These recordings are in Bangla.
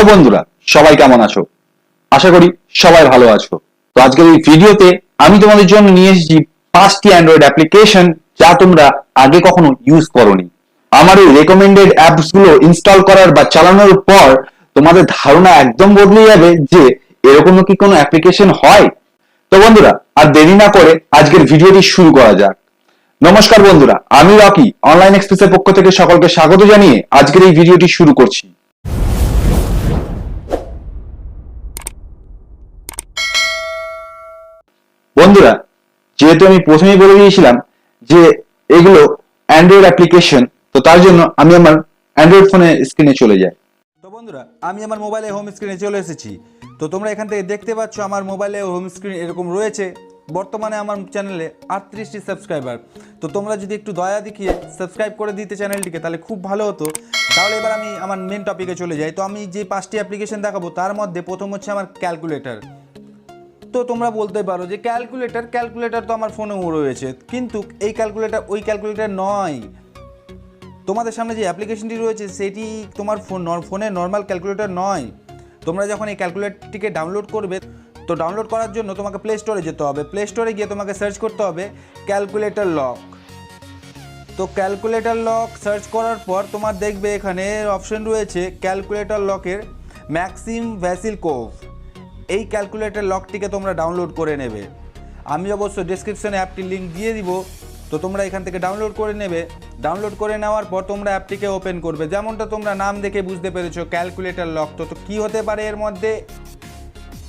বন্ধুরা, সবাই কেমন আছো? আশা করি সবাই ভালো আছো। তো আজকের এই ভিডিওতে আমি তোমাদের জন্য নিয়ে এসেছি 5টি অ্যান্ড্রয়েড অ্যাপ্লিকেশন যা তোমরা আগে কখনো ইউজ করোনি। আমার এই রেকমেন্ডেড অ্যাপস গুলো ইনস্টল করার বা চালানোর পর তোমাদের ধারণা একদম বদলে যাবে যে এরকমও কি কোনো অ্যাপ্লিকেশন হয়। তো বন্ধুরা, আর দেরি না করে আজকের ভিডিওটি শুরু করা যাক। নমস্কার বন্ধুরা, আমি রকি অনলাইন এক্সপ্রেসের পক্ষ থেকে সকলকে স্বাগত জানিয়ে আজকের এই ভিডিওটি শুরু করছি। বন্ধুরা, যেহেতু আমি প্রথমেই বলে দিয়েছিলাম যে এগুলো অ্যান্ড্রয়েড অ্যাপ্লিকেশন, তো তার জন্য আমি আমার অ্যান্ড্রয়েড ফোনের স্ক্রিনে চলে যাই। তো বন্ধুরা, আমি আমার মোবাইলে হোম স্ক্রিনে চলে এসেছি। তো তোমরা এখান থেকে দেখতে পাচ্ছ আমার মোবাইলে হোম স্ক্রিন এরকম রয়েছে। বর্তমানে আমার চ্যানেলে 38টি সাবস্ক্রাইবার। তো তোমরা যদি একটু দয়া দেখিয়ে সাবস্ক্রাইব করে দিতে চ্যানেলটিকে তাহলে খুব ভালো হতো। তাহলে এবার আমি আমার মেন টপিকে চলে যাই। তো আমি যে 5টি অ্যাপ্লিকেশন দেখাবো তার মধ্যে প্রথম হচ্ছে আমার ক্যালকুলেটর। তো তোমরা বলতে পারো যে ক্যালকুলেটর তো আমার ফোনেও রয়েছে, কিন্তু এই ক্যালকুলেটর ওই ক্যালকুলেটর নয়। তোমাদের সামনে যে অ্যাপ্লিকেশনটি রয়েছে সেটি তোমার ফোনে নর্মাল ক্যালকুলেটর নয়। তোমরা যখন এই ক্যালকুলেটরটিকে ডাউনলোড করবে, তো ডাউনলোড করার জন্য তোমাকে প্লে স্টোরে যেতে হবে। প্লে স্টোরে গিয়ে তোমাকে সার্চ করতে হবে ক্যালকুলেটর লক। তো ক্যালকুলেটর লক সার্চ করার পর তোমার দেখবে এখানে অপশন রয়েছে ক্যালকুলেটর লকের ম্যাক্সিম ভ্যাসিল কোভ। এই ক্যালকুলেটর লকটিকে তোমরা ডাউনলোড করে নেবে। আমি অবশ্য ডেসক্রিপশনে অ্যাপটির লিঙ্ক দিয়ে দিব, তো তোমরা এখান থেকে ডাউনলোড করে নেবে। ডাউনলোড করে নেওয়ার পর তোমরা অ্যাপটিকে ওপেন করবে। যেমনটা তোমরা নাম দেখে বুঝতে পেরেছো, ক্যালকুলেটর লক। তো কী হতে পারে এর মধ্যে?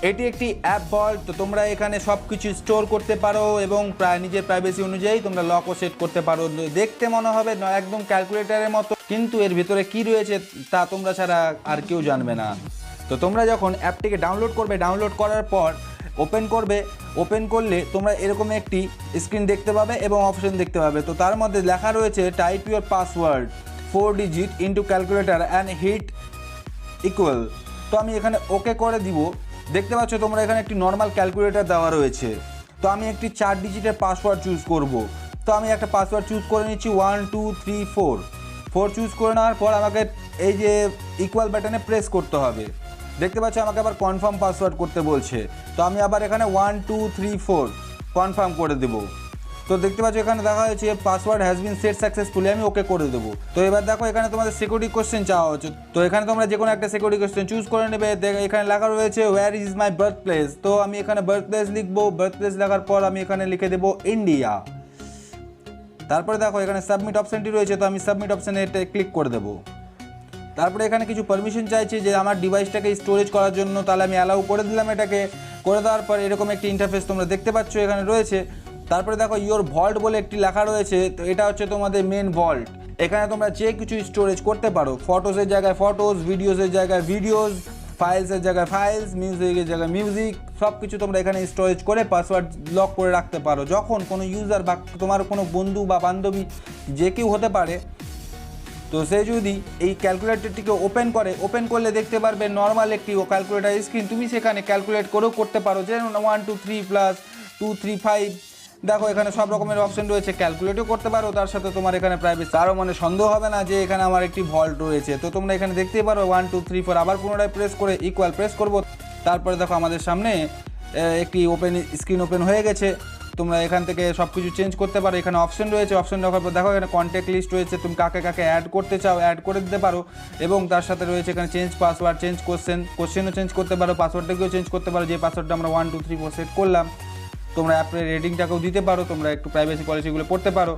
এটি একটি অ্যাপ ভল্ট। তো তোমরা এখানে সব কিছু স্টোর করতে পারো এবং নিজের প্রাইভেসি অনুযায়ী তোমরা লকও সেট করতে পারো। দেখতে মনে হবে একদম ক্যালকুলেটরের মতো, কিন্তু এর ভিতরে কি রয়েছে তা তোমরা ছাড়া আর কেউ জানবে না। তো তোমরা যখন অ্যাপটিকে ডাউনলোড করবে, ডাউনলোড করার পর ওপেন করবে, ওপেন করলে তোমরা এরকম একটি স্ক্রিন দেখতে পাবে এবং অপশন দেখতে পাবে। তো তার মধ্যে লেখা রয়েছে type your password 4 digit into calculator and hit equal. তো আমি এখানে ওকে করে দিব। দেখতে পাচ্ছ তোমরা এখানে একটি নর্মাল ক্যালকুলেটর দেওয়া রয়েছে। তো আমি একটি 4 ডিজিটের পাসওয়ার্ড চুজ করব। তো আমি একটা পাসওয়ার্ড চুজ করে নিচ্ছি 1 2 3 4 চুজ করে নেওয়ার পর আমাকে এই যে ইকুয়াল বাটনে প্রেস করতে হবে। দেখতে পাচ্ছ আমাকে আবার কনফার্ম পাসওয়ার্ড করতে বলছে। তো আমি আবার এখানে 1 2 3 4 কনফার্ম করে দেবো। তো দেখতে পাচ্ছ এখানে দেখা হয়েছে password has been set successfully. আমি ওকে করে দেবো। তো এবার দেখো এখানে তোমাদের সিকিউরিটি কোশ্চেন চাওয়া হচ্ছে। তো এখানে তোমরা যে কোনো একটা সিকিউরিটি কোশ্চেন চুজ করে নেবে। এখানে লেখা রয়েছে where is my birth place. তো আমি এখানে বার্থ প্লেস লিখবো। বার্থ প্লেস লেখার পর আমি এখানে লিখে দেবো ইন্ডিয়া। তারপরে দেখো এখানে সাবমিট অপশানটি রয়েছে। তো আমি সাবমিট অপশানে এটা ক্লিক করে দেবো। তারপরে এখানে কিছু পারমিশন চাইছে যে আমার ডিভাইসটাকে স্টোরেজ করার জন্য। তাহলে আমি অ্যালাউ করে দিলাম এটাকে। করে দেওয়ার পর এরকম একটি ইন্টারফেস তোমরা দেখতে পাচ্ছ এখানে রয়েছে। তারপরে দেখো ইয়োর ভল্ট বলে একটি লেখা রয়েছে। তো এটা হচ্ছে তোমাদের মেন ভল্ট। এখানে তোমরা যে কিছু স্টোরেজ করতে পারো, ফটোসের জায়গায় ফটোস, ভিডিওসের জায়গায় ভিডিওস, ফাইলসের জায়গায় ফাইলস, মিউজিকের জায়গায় মিউজিক, সব কিছু তোমরা এখানে স্টোরেজ করে পাসওয়ার্ড লক করে রাখতে পারো। যখন কোনো ইউজার বা তোমার কোনো বন্ধু বা বান্ধবী যে কেউ হতে পারে, তো সে যদি এই ক্যালকুলেটরটিকে ওপেন করে, ওপেন করলে দেখতে পারবে নর্মাল একটি ক্যালকুলেটর স্ক্রিন। তুমি সেখানে ক্যালকুলেট করেও করতে পারো, যে 1 2 3 প্লাস 2 3 5। দেখো এখানে সব রকমের অপশন রয়েছে, ক্যালকুলেটও করতে পারো। তার সাথে তোমার এখানে প্রাইভেসি, তারও মানে সন্দেহ হবে না যে এখানে আমার একটি ভল্ট রয়েছে। তো তোমরা এখানে দেখতেই পারো 1 2 3 4। আবার পুনরায় প্রেস করে ইকুয়াল প্রেস করবো। তারপরে দেখো আমাদের সামনে একটি স্ক্রিন ওপেন হয়ে গেছে। তোমরা এখান থেকে সব কিছু চেঞ্জ করতে পারো। এখানে অপশন রয়েছে, অপশন দেখার পর দেখো এখানে কন্ট্যাক্ট লিস্ট রয়েছে। তুমি কাকে কাকে অ্যাড করতে চাও অ্যাড করে দিতে পারো। এবং তার সাথে রয়েছে এখানে চেঞ্জ পাসওয়ার্ড, চেঞ্জ কোশ্চেনও চেঞ্জ করতে পারো, পাসওয়ার্ডটাকেও চেঞ্জ করতে পারো। যে পাসওয়ার্ডটা আমরা 1 2 3 4 সেট করলাম। তোমরা অ্যাপের রেটিংটাকেও দিতে পারো, তোমরা একটু প্রাইভেসি পলিসিগুলো পড়তে পারো।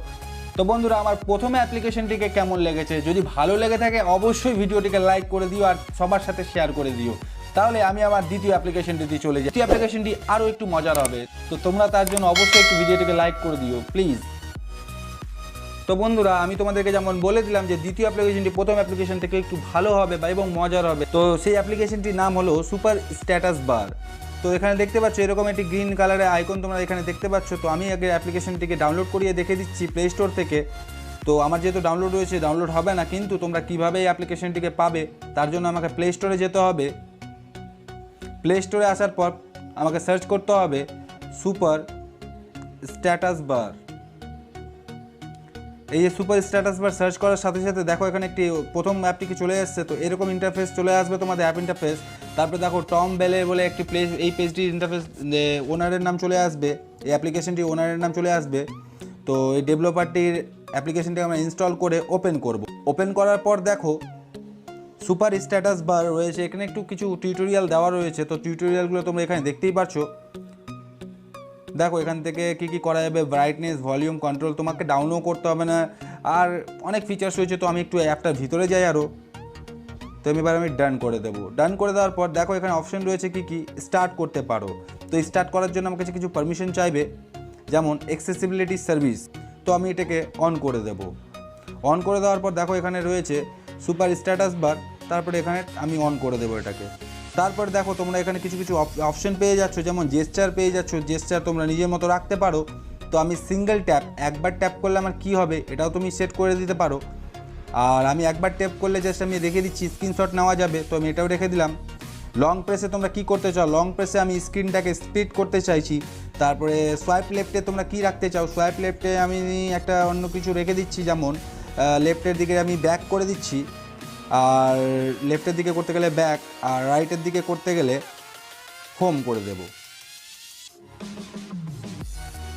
তো বন্ধুরা, আমার প্রথমে অ্যাপ্লিকেশনটিকে কেমন লেগেছে? যদি ভালো লেগে থাকে অবশ্যই ভিডিওটিকে লাইক করে দিও আর সবার সাথে শেয়ার করে দিও। তাহলে আমি আমার দ্বিতীয় অ্যাপ্লিকেশনটিতে চলে যাই। দ্বিতীয় অ্যাপ্লিকেশনটি আরও একটু মজার হবে। তো তোমরা তার জন্য অবশ্যই একটু ভিডিওটিকে লাইক করে দিও প্লিজ। তো বন্ধুরা, আমি তোমাদেরকে যেমন বলে দিলাম যে দ্বিতীয় অ্যাপ্লিকেশনটি প্রথম অ্যাপ্লিকেশন থেকে একটু ভালো হবে বা এবং মজার হবে। তো সেই অ্যাপ্লিকেশনটির নাম হলো সুপার স্ট্যাটাস বার। তো এখানে দেখতে পাচ্ছ এরকম একটি গ্রিন কালারের আইকন তোমরা এখানে দেখতে পাচ্ছ। তো আমি আগে অ্যাপ্লিকেশনটিকে ডাউনলোড করিয়ে দেখে দিচ্ছি প্লে স্টোর থেকে। তো আমার যেহেতু ডাউনলোড রয়েছে, ডাউনলোড হবে না, কিন্তু তোমরা কীভাবে এই অ্যাপ্লিকেশনটিকে পাবে তার জন্য আমাকে প্লে স্টোরে যেতে হবে। প্লে স্টোরে আসার পর আমাকে সার্চ করতে হবে সুপার স্ট্যাটাস বার। এই যে সুপার স্ট্যাটাস বার সার্চ করার সাথে সাথে দেখো এখানে একটি প্রথম অ্যাপটিকে চলে আসছে। তো এরকম ইন্টারফেস চলে আসবে তোমাদের অ্যাপ ইন্টারফেস। তারপরে দেখো টম বেলের বলে একটি প্লেস, এই পেজটির ইন্টারফেস ওনারের নাম চলে আসবে, এই অ্যাপ্লিকেশনটি ওনারের নাম চলে আসবে। তো এই ডেভেলপারটির অ্যাপ্লিকেশনটি আমরা ইনস্টল করে ওপেন করব। ওপেন করার পর দেখো সুপার স্ট্যাটাস বার রয়েছে, এখানে একটু কিছু টিউটোরিয়াল দেওয়া রয়েছে। তো টিউটোরিয়ালগুলো তোমরা এখানে দেখতেই পারছো। দেখো এখান থেকে কি কি করা যাবে, ব্রাইটনেস, ভলিউম কন্ট্রোল, তোমাকে ডাউনলোড করতে হবে না, আর অনেক ফিচার্স রয়েছে। তো আমি একটু অ্যাপটার ভিতরে যাই আরও। তো এবার আমি ডান করে দেবো। ডান করে দেওয়ার পর দেখো এখানে অপশন রয়েছে কি কি, স্টার্ট করতে পারো। তো স্টার্ট করার জন্য আমার কাছে কিছু পারমিশন চাইবে, যেমন অ্যাক্সেসিবিলিটি সার্ভিস। তো আমি এটাকে অন করে দেব। অন করে দেওয়ার পর দেখো এখানে রয়েছে সুপার স্ট্যাটাস বার, তারপরে এখানে আমি অন করে দেবো এটাকে। তারপর দেখো তোমরা এখানে কিছু কিছু অপশন পেয়ে যাচ্ছ, যেমন জেস্চার পেয়ে যাচ্ছ। জেস্চার তোমরা নিজের মতো রাখতে পারো। তো আমি সিঙ্গেল ট্যাপ, একবার ট্যাপ করলে আমার কী হবে এটাও তুমি সেট করে দিতে পারো। আর আমি একবার ট্যাপ করলে জাস্ট আমি রেখে দিচ্ছি, স্ক্রিনশট নেওয়া যাবে। তো আমি এটাও রেখে দিলাম। লং প্রেসে তোমরা কি করতে চাও, লং প্রেসে আমি স্ক্রিনটাকে স্প্লিট করতে চাইছি। তারপরে সোয়াইপ লেফটে তোমরা কি রাখতে চাও, সোয়াইপ লেফটে আমি একটা অন্য কিছু রেখে দিচ্ছি, যেমন লেফটের দিকে আমি ব্যাক করে দিচ্ছি, আর লেফটের দিকে করতে গেলে ব্যাক, আর রাইটের দিকে করতে গেলে হোম করে দেব।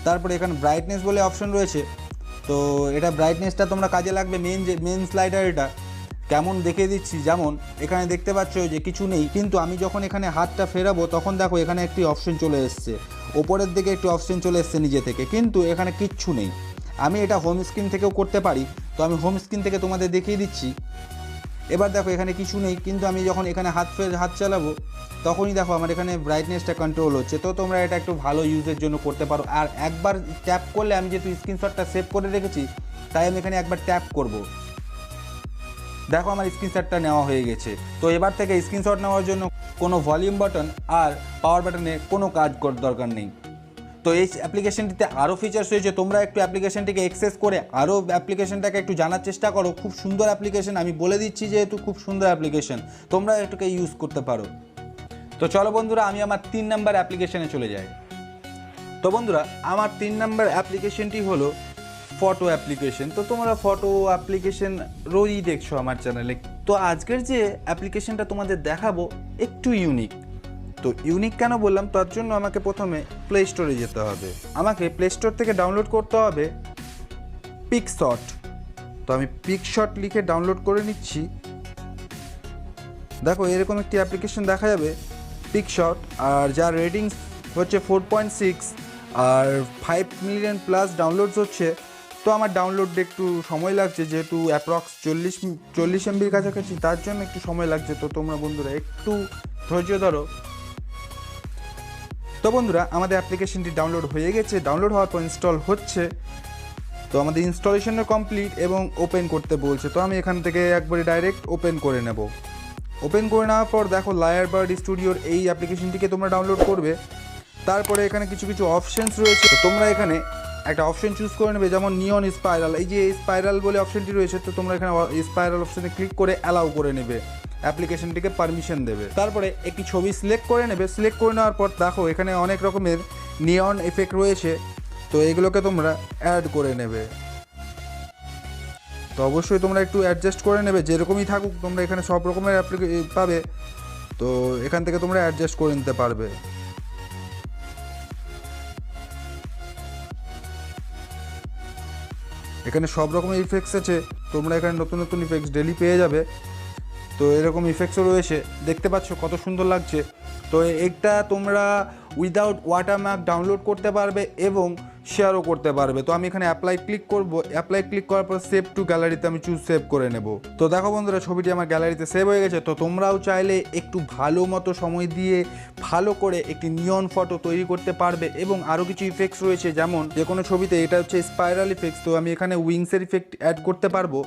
তারপরে এখানে ব্রাইটনেস বলে অপশন রয়েছে। তো এটা ব্রাইটনেসটা তোমরা কাজে লাগবে, মেন স্লাইডার এটা কেমন দেখে দিচ্ছি। যেমন এখানে দেখতে পাচ্ছ যে কিছু নেই, কিন্তু আমি যখন এখানে হাতটা ফেরাবো তখন দেখো এখানে একটি অপশন চলে এসছে, ওপরের দিকে একটি অপশন চলে এসছে নিজে থেকে, কিন্তু এখানে কিচ্ছু নেই। আমি এটা হোম স্ক্রিন থেকেও করতে পারি। তো আমি হোম স্ক্রিন থেকে তোমাদের দেখিয়ে দিচ্ছি। এবার দেখো এখানে কিছু নেই, কিন্তু আমি যখন এখানে হাত চালাবো তখনই দেখো আমার এখানে ব্রাইটনেসটা কন্ট্রোল হচ্ছে। তো তোমরা এটা একটু ভালো ইউজের জন্য করতে পারো। আর একবার ট্যাপ করলে, আমি যেহেতু স্ক্রিনশটটা সেভ করে রেখেছি তাই আমি এখানে একবার ট্যাপ করব। দেখো আমার স্ক্রিনশটটা নেওয়া হয়ে গেছে। তো এবার থেকে স্ক্রিনশট নেওয়ার জন্য কোনো ভলিউম বাটন আর পাওয়ার বাটনে কোনো কাজ দরকার নেই। তো এই অ্যাপ্লিকেশনটিতে আরও ফিচার্স রয়েছে, তোমরা একটু অ্যাপ্লিকেশনটিকে অ্যাক্সেস করে আরও অ্যাপ্লিকেশনটাকে একটু জানার চেষ্টা করো। খুব সুন্দর অ্যাপ্লিকেশন, আমি বলে দিচ্ছি যেহেতু খুব সুন্দর অ্যাপ্লিকেশন, তোমরা এটাকে ইউজ করতে পারো। তো চলো বন্ধুরা, আমি আমার 3 নাম্বার অ্যাপ্লিকেশনে চলে যাই। তো বন্ধুরা, আমার 3 নাম্বার অ্যাপ্লিকেশনটি হলো ফটো অ্যাপ্লিকেশন। তো তোমরা ফটো অ্যাপ্লিকেশন রোজই দেখছো আমার চ্যানেলে। তো আজকের যে অ্যাপ্লিকেশনটা তোমাদের দেখাবো একটু ইউনিক। তো ইউনিক কেন বললাম, তার জন্য আমাকে প্রথমে প্লে স্টোরে যেতে হবে। আমাকে প্লে স্টোর থেকে ডাউনলোড করতে হবে পিকশট। তো আমি পিকশট লিখে ডাউনলোড করে নিচ্ছি। দেখো এরকম একটি অ্যাপ্লিকেশন দেখা যাবে পিকশট, আর যার রেটিংস হচ্ছে 4.6 আর 5 মিলিয়ন প্লাস ডাউনলোডস হচ্ছে। তো আমার ডাউনলোড একটু সময় লাগছে, যেহেতু অ্যাপ্রক্স 40 এমবির কাছাকাছি, তার জন্য একটু সময় লাগছে। তো তোমরা বন্ধুরা একটু ধৈর্য ধরো। তো বন্ধুরা, আমাদের অ্যাপ্লিকেশনটি ডাউনলোড হয়ে গেছে। ডাউনলোড হওয়ার পর ইনস্টল হচ্ছে। তো আমাদের ইনস্টলেশনও কমপ্লিট এবং ওপেন করতে বলছে। তো আমি এখান থেকে একবারে ডাইরেক্ট ওপেন করে নেব। ওপেন করে নেওয়ার পর দেখো লায়ারবার্ড স্টুডিওর এই অ্যাপ্লিকেশনটিকে তোমরা ডাউনলোড করবে। তারপরে এখানে কিছু কিছু অপশানস রয়েছে, তো তোমরা এখানে একটা অপশন চুজ করে নেবে, যেমন নিয়ন স্পাইরাল। এই যে স্পাইরাল বলে অপশনটি রয়েছে, তো তোমরা এখানে স্পাইরাল অপশানে ক্লিক করে অ্যালাউ করে নেবে, অ্যাপ্লিকেশনটিকে পারমিশন দেবে। তারপরে একটি ছবি সিলেক্ট করে নেবে। সিলেক্ট করে নেওয়ার পর দেখো এখানে অনেক রকমের নিয়ন এফেক্ট রয়েছে, তো এগুলোকে তোমরা অ্যাড করে নেবে। তো অবশ্যই তোমরা একটু অ্যাডজাস্ট করে নেবে, যেরকমই থাকুক তোমরা এখানে সব রকমের পাবে। তো এখান থেকে তোমরা অ্যাডজাস্ট করে নিতে পারবে। এখানে সব রকমের ইফেক্টস আছে, তোমরা এখানে নতুন নতুন ইফেক্টস ডেলি পেয়ে যাবে। তো এরকম ইফেক্টসও রয়েছে, দেখতে পাচ্ছ কত সুন্দর লাগছে। তো এটা তোমরা উইদাউট ওয়াটারমার্ক ডাউনলোড করতে পারবে এবং শেয়ারও করতে পারবে। তো আমি এখানে অ্যাপ্লাই ক্লিক করব। অ্যাপ্লাই ক্লিক করার পর সেভ টু গ্যালারিতে আমি সেভ করে নেব। তো দেখো বন্ধুরা, ছবিটি আমার গ্যালারিতে সেভ হয়ে গেছে। তো তোমরাও চাইলে একটু ভালো মতো সময় দিয়ে ভালো করে একটি নিয়ন ফটো তৈরি করতে পারবে। এবং আরও কিছু ইফেক্টস রয়েছে, যেমন যে কোনো ছবিতে এটা হচ্ছে স্পাইরাল ইফেক্টস, তো আমি এখানে উইংসের ইফেক্ট অ্যাড করতে পারবো।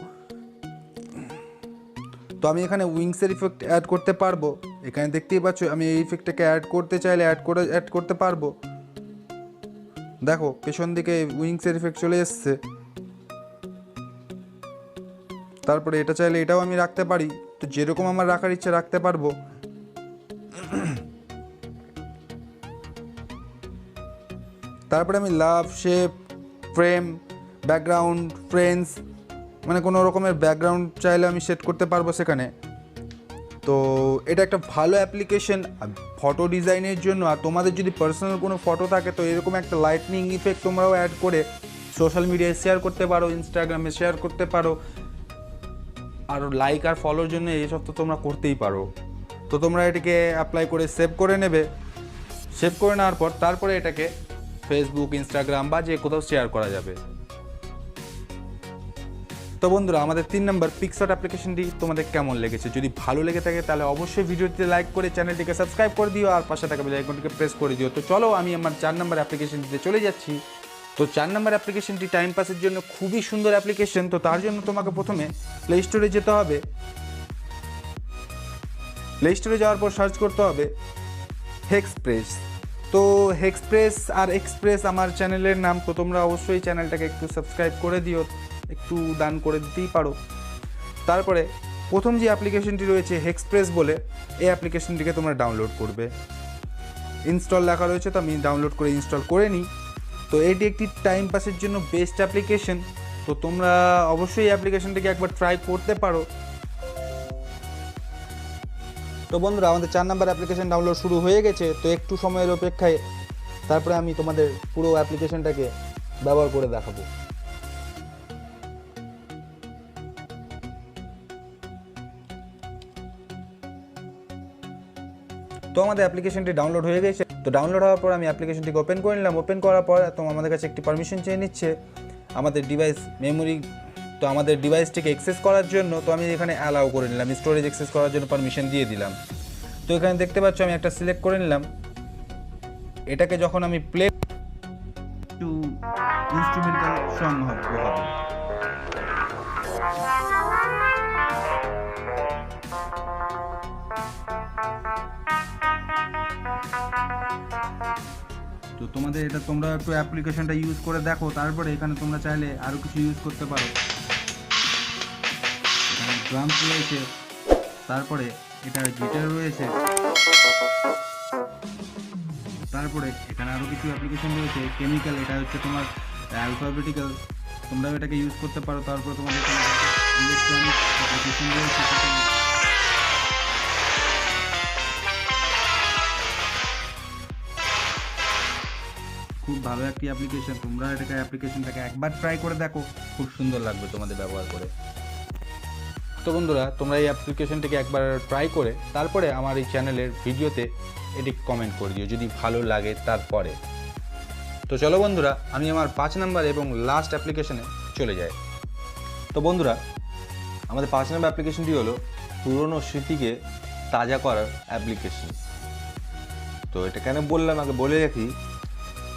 তো আমি এখানে উইংসের ইফেক্ট অ্যাড করতে পারবো। এখানে দেখতেই পাচ্ছ আমি এই ইফেক্টটাকে অ্যাড করতে চাইলে অ্যাড করতে পারবো। দেখো পেছন দিকে উইংসের ইফেক্ট চলে এসছে। তারপরে এটা চাইলে এটাও আমি রাখতে পারি। তো যেরকম আমার রাখার ইচ্ছে রাখতে পারবো। তারপরে আমি লাভ, শেপ, ফ্রেম, ব্যাকগ্রাউন্ড, ফ্রেন্ডস, মানে কোনো রকমের ব্যাকগ্রাউন্ড চাইলে আমি সেট করতে পারবো সেখানে। তো এটা একটা ভালো অ্যাপ্লিকেশন ফটো ডিজাইনের জন্য। আর তোমাদের যদি পার্সোনাল কোনো ফটো থাকে তো এরকম একটা লাইটনিং ইফেক্ট তোমরাও অ্যাড করে সোশ্যাল মিডিয়ায় শেয়ার করতে পারো, ইনস্টাগ্রামে শেয়ার করতে পারো। আর লাইক আর ফলোর জন্য এইসব তো তোমরা করতেই পারো। তো তোমরা এটাকে অ্যাপ্লাই করে সেভ করে নেবে। সেভ করে নেওয়ার পর তারপরে এটাকে ফেসবুক, ইনস্টাগ্রাম বা যে কোথাও শেয়ার করা যাবে। তো বন্ধুরা, আমাদের 3 নম্বর পিকশট অ্যাপ্লিকেশনটি তোমাদের কেমন লেগেছে? যদি ভালো লেগে থাকে তাহলে অবশ্যই ভিডিওটিতে লাইক করে চ্যানেলটিকে সাবস্ক্রাইব করে দিও আর পাশে থাকা বেল আইকনটিকে প্রেস করে দিও। তো চলো আমি আমার 4 নম্বর অ্যাপ্লিকেশনটিতে চলে যাচ্ছি। তো 4 নম্বর অ্যাপ্লিকেশনটি টাইম পাসের জন্য খুবই সুন্দর অ্যাপ্লিকেশন। তো তার জন্য তোমাকে প্রথমে প্লে স্টোরে যেতে হবে। প্লে স্টোরে যাওয়ার পর সার্চ করতে হবে Xpress। তো Xpress আর Xpress আমার চ্যানেলের নাম। তো তোমরা অবশ্যই চ্যানেলটাকে একটু সাবস্ক্রাইব করে দিও, একটু দান করে দিতেই পারো। তারপরে প্রথম যে অ্যাপ্লিকেশনটি রয়েছে Xpress বলে, এই অ্যাপ্লিকেশনটিকে তোমরা ডাউনলোড করবে। ইনস্টল লেখা রয়েছে, তো আমি ডাউনলোড করে ইনস্টল করে নিই। তো এটি একটি টাইম পাসের জন্য বেস্ট অ্যাপ্লিকেশন। তো তোমরা অবশ্যই এই অ্যাপ্লিকেশনটিকে একবার ট্রাই করতে পারো। তো বন্ধুরা, আমাদের 4 নম্বর অ্যাপ্লিকেশন ডাউনলোড শুরু হয়ে গেছে। তো একটু সময়ের অপেক্ষায় তারপরে আমি তোমাদের পুরো অ্যাপ্লিকেশনটাকে ব্যবহার করে দেখাবো। তো আমাদের অ্যাপ্লিকেশনটি ডাউনলোড হয়ে গেছে। তো ডাউনলোড হওয়ার পর আমি অ্যাপ্লিকেশনটিকে ওপেন করে নিলাম। ওপেন করার পর তো আমাদের কাছে একটি পারমিশন চেয়ে নিচ্ছে আমাদের ডিভাইস মেমোরি। তো আমাদের ডিভাইসটিকে অ্যাক্সেস করার জন্য তো আমি এখানে অ্যালাউ করে নিলাম, স্টোরেজ অ্যাক্সেস করার জন্য পারমিশন দিয়ে দিলাম। তো এখানে দেখতে পাচ্ছ আমি একটা সিলেক্ট করে নিলাম। এটাকে যখন আমি প্লে টু ইনস্ট্রুমেন্টাল সং হবে। তো তোমাদের এটা তোমরা একটু অ্যাপ্লিকেশনটা ইউজ করে দেখো। তারপরে এখানে তোমরা চাইলে আরও কিছু ইউজ করতে পারো। এখানে ড্রামস রয়েছে, তারপরে এটা গিটার রয়েছে, তারপরে এখানে আরও কিছু অ্যাপ্লিকেশন রয়েছে। কেমিক্যাল, এটা হচ্ছে তোমার অ্যালফাবেটিক্যাল, তোমরাও এটাকে ইউজ করতে পারো। তারপরে তোমাদের ইলেকট্রনিক অ্যাপ্লিকেশন রয়েছে। খুব ভালো একটি অ্যাপ্লিকেশন। তোমরা অ্যাপ্লিকেশনটাকে একবার ট্রাই করে দেখো, খুব সুন্দর লাগবে তোমাদের ব্যবহার করে। তো বন্ধুরা, তোমরা এই অ্যাপ্লিকেশনটিকে একবার ট্রাই করে তারপরে আমার এই চ্যানেলের ভিডিওতে এটি কমেন্ট করে দিও যদি ভালো লাগে তারপরে। তো চলো বন্ধুরা, আমি আমার 5 নম্বর এবং লাস্ট অ্যাপ্লিকেশনে চলে যাই। তো বন্ধুরা, আমাদের 5 নম্বর অ্যাপ্লিকেশনটি হলো পুরনো স্মৃতিকে তাজা করার অ্যাপ্লিকেশন। তো এটা কেন বললাম আগে বলে রাখি।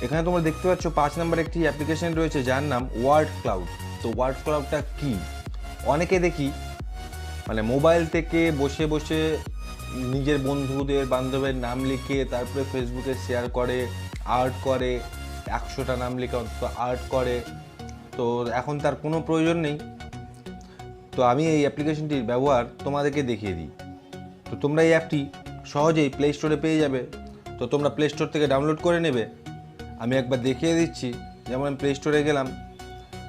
এখানে তোমরা দেখতে পাচ্ছ 5 নম্বর একটি অ্যাপ্লিকেশন রয়েছে যার নাম ওয়ার্ড ক্লাউড। তো ওয়ার্ড ক্লাউডটা কি? অনেকে দেখি মানে মোবাইল থেকে বসে বসে নিজের বন্ধুদের বান্ধবের নাম লিখে তারপরে ফেসবুকে শেয়ার করে, আর্ট করে, 100টা নাম লিখে অন্তত আর্ট করে। তো এখন তার কোনো প্রয়োজন নেই। তো আমি এই অ্যাপ্লিকেশনটির ব্যবহার তোমাদেরকে দেখিয়ে দিই। তো তোমরা এই অ্যাপটি সহজেই প্লে স্টোরে পেয়ে যাবে। তো তোমরা প্লে স্টোর থেকে ডাউনলোড করে নেবে। আমি একবার দেখিয়ে দিচ্ছি। যেমন আমি প্লে স্টোরে গেলাম।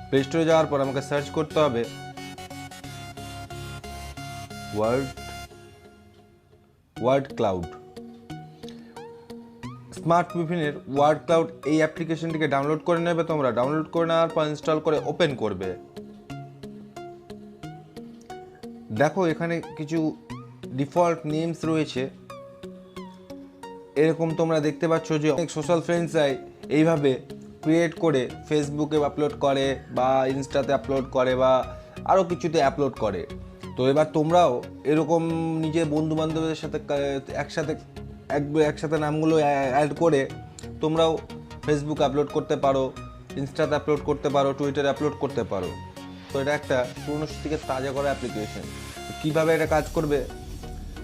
প্লে স্টোরে যাওয়ার পর আমাকে সার্চ করতে হবে ওয়ার্ড ক্লাউড। স্মার্ট বিভিনের ওয়ার্ড ক্লাউড এই অ্যাপ্লিকেশনটিকে ডাউনলোড করে নেবে তোমরা। ডাউনলোড করে নেওয়ার পর ইনস্টল করে ওপেন করবে। দেখো এখানে কিছু ডিফল্ট নেমস রয়েছে। এরকম তোমরা দেখতে পাচ্ছ যে অনেক সোশ্যাল ফ্রেন্ডসরাই এইভাবে ক্রিয়েট করে ফেসবুকে আপলোড করে বা ইনস্টাতে আপলোড করে বা আরও কিছুতে আপলোড করে। তো এবার তোমরাও এরকম নিজের বন্ধু বান্ধবদের সাথে একসাথে নামগুলো অ্যাড করে তোমরাও ফেসবুক আপলোড করতে পারো, ইনস্টাতে আপলোড করতে পারো, টুইটারে আপলোড করতে পারো। তো এটা একটা পুরনো স্মৃতিকে তাজা করা অ্যাপ্লিকেশন। কীভাবে এটা কাজ করবে?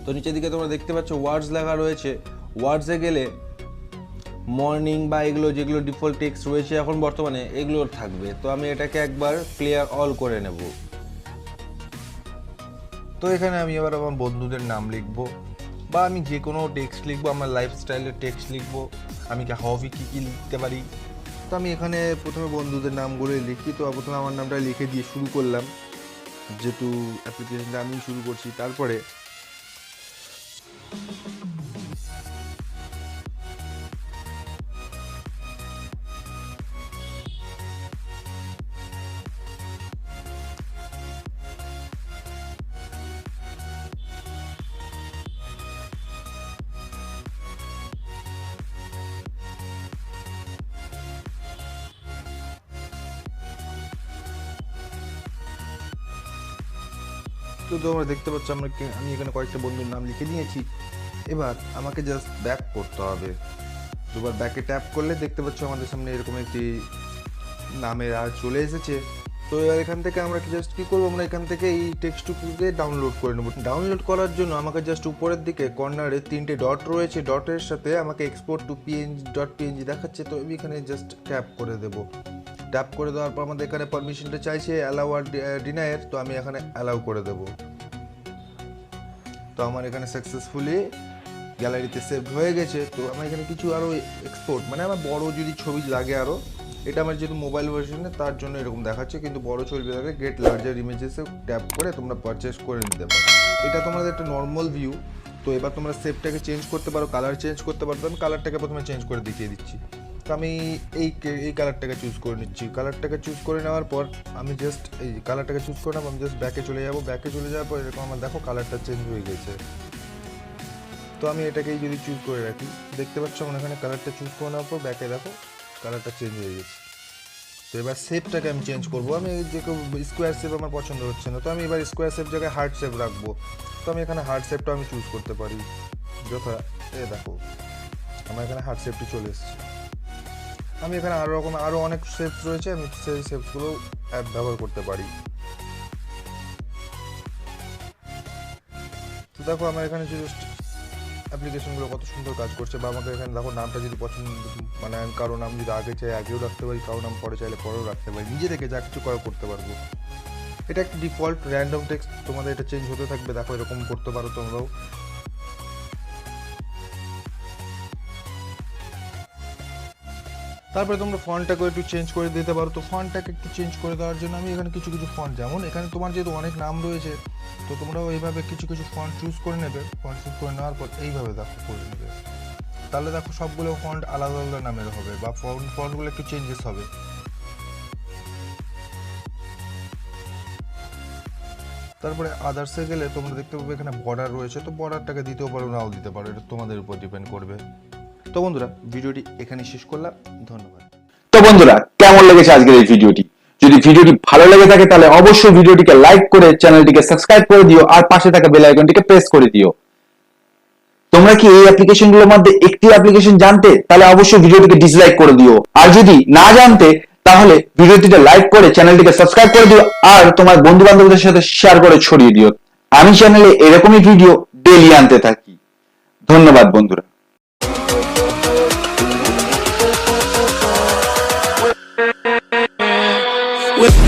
তো নিচের দিকে তোমরা দেখতে পাচ্ছ ওয়ার্ডস লেখা রয়েছে। ওয়ার্ডসে গেলে মর্নিং বা এগুলো যেগুলো ডিফল্ট টেক্সট রয়েছে এখন বর্তমানে এগুলোর থাকবে। তো আমি এটাকে একবার ক্লিয়ার অল করে নেব। তো এখানে আমি এবার আমার বন্ধুদের নাম লিখবো বা আমি যে কোনো টেক্সট লিখবো, আমার লাইফস্টাইলের টেক্সট লিখবো। আমি হবি কী কী লিখতে পারি তো আমি এখানে প্রথমে বন্ধুদের নামগুলো লিখি, তো প্রথমে আমার নামটা লিখে দিয়ে শুরু করলাম, যেহেতু অ্যাপ্লিকেশনটা আমি শুরু করছি। তারপরে তো তোমরা দেখতে পাচ্ছ আমি এখানে কয়েকটা বন্ধুর নাম লিখে নিয়েছি। এবার আমাকে জাস্ট ব্যাক করতে হবে। দুবার ব্যাকে ট্যাপ করলে দেখতে পাচ্ছ আমাদের সামনে এরকম একটি নামের আর চলে এসেছে। তো এবার এখান থেকে আমরা জাস্ট কী করবো, আমরা এখান থেকে এই টেক্সটটুকুকে ডাউনলোড করে নেবো। ডাউনলোড করার জন্য আমাকে জাস্ট উপরের দিকে কর্নারে 3টে ডট রয়েছে, ডটের সাথে আমাকে এক্সপোর্ট টু png দেখাচ্ছে। তো আমি এখানে জাস্ট ট্যাপ করে দেবো। ট্যাপ করে দেওয়ার পর আমাদের এখানে পারমিশনটা চাইছে অ্যালাউ আর ডিনায়ের, তো আমি এখানে অ্যালাউ করে দেবো। তো আমার এখানে সাকসেসফুলি গ্যালারিতে সেভ হয়ে গেছে। তো আমার এখানে কিছু আরও এক্সপোর্ট, মানে আমার বড় যদি ছবি লাগে আরও, এটা আমার যেহেতু মোবাইল ভার্সনে তার জন্য এরকম দেখাচ্ছে, কিন্তু বড় ছবি লাগে গেট লার্জার ইমেজেসে ট্যাপ করে তোমরা পারচেস করে নিতে পারো। এটা তোমাদের একটা নর্মাল ভিউ। তো এবার তোমরা সেভটাকে চেঞ্জ করতে পারো, কালার চেঞ্জ করতে পারো। তো আমি কালারটাকে প্রথমে চেঞ্জ করে দেখিয়ে দিচ্ছি। তো আমি এই কালারটাকে চুজ করে নিচ্ছি। কালারটাকে চুজ করে নেওয়ার পর আমি জাস্ট এই কালারটাকে চুজ করে নেব, আমি জাস্ট ব্যাকে চলে যাবো। ব্যাকে চলে যাওয়ার পর এরকম আমার দেখো কালারটা চেঞ্জ হয়ে গেছে। তো আমি এটাকেই যদি চুজ করে রাখি, দেখতে পাচ্ছ আমার এখানে কালারটা চুজ করে নেওয়ার পর ব্যাকে দেখো কালারটা চেঞ্জ হয়ে গেছে। তো এবার শেপটাকে আমি চেঞ্জ করবো। আমি যে স্কোয়ার শেপ আমার পছন্দ হচ্ছে না, তো আমি এবার স্কোয়ার শেপ জায়গায় হার্ট শেপ রাখবো। তো আমি এখানে হার্ট শেপটা আমি চুজ করতে পারি, যথা দেখো আমার এখানে হার্ট শেপটি চলে এসেছে। আমি এখানে আরও অনেক শেপস রয়েছে, আমি সেই শেপসগুলো ব্যবহার করতে পারি। তো দেখো আমার এখানে জাস্ট অ্যাপ্লিকেশনগুলো কত সুন্দর কাজ করছে। বা আমাকে এখানে দেখো নামটা যদি পছন্দ, মানে আমি কারো নাম যদি আগে চাই আগেও রাখতে পারি, কারো নাম পরে চাইলে পরেও রাখতে পারি, নিজে থেকে যা কিছু করতে পারবো। এটা একটা ডিফল্ট র্যান্ডম টেক্সট, তোমাদের এটা চেঞ্জ হতে থাকবে। দেখো এরকম করতে পারো তোমরাও। তারপরে তোমরা ফন্টটাকে একটু চেঞ্জ করে দিতে পারো। তো ফন্টটাকে একটু চেঞ্জ করে দেওয়ার জন্য আমি এখানে কিছু ফন্ট, যেমন এখানে তোমার যেহেতু অনেক নাম রয়েছে, তো তোমরাও এইভাবে কিছু ফন্ট চুজ করে নেবে। ফন্ট চুজ করে নেওয়ার পর এইভাবে দেখো করে নেবে, তাহলে দেখো সবগুলো ফন্ট আলাদা আলাদা নামের হবে, বা ফন্টগুলো একটু চেঞ্জেস হবে। তারপরে আদার্সে গেলে তোমরা দেখতে পাবে এখানে বর্ডার রয়েছে। তো বর্ডারটাকে দিতেও পারো, নাও দিতে পারো, এটা তোমাদের উপর ডিপেন্ড করবে। তো বন্ধুরা, ভিডিওটি এখানে শেষ করলাম, ধন্যবাদ। তো বন্ধুরা, কেমন লেগেছে আজকের এই ভিডিওটি? যদি ভিডিওটি ভালো লেগে থাকে তাহলে অবশ্যই ভিডিওটিকে লাইক করে চ্যানেলটিকে সাবস্ক্রাইব করে দিও, আর পাশে থাকা বেল আইকনটিকে প্রেস করে দিও। তোমরা কি এই অ্যাপ্লিকেশনগুলোর মধ্যে একটি অ্যাপ্লিকেশন জানতে? তাহলে অবশ্যই ভিডিওটিকে ডিসলাইক করে দিও। আর যদি না জানতে, তাহলে ভিডিওটিতে লাইক করে চ্যানেলটিকে সাবস্ক্রাইব করে দিও, আর তোমার বন্ধু বান্ধবদের সাথে শেয়ার করে ছড়িয়ে দিও। আমি চ্যানেলে এরকমই ভিডিও ডেইলি আনতে থাকি। ধন্যবাদ বন্ধুরা। With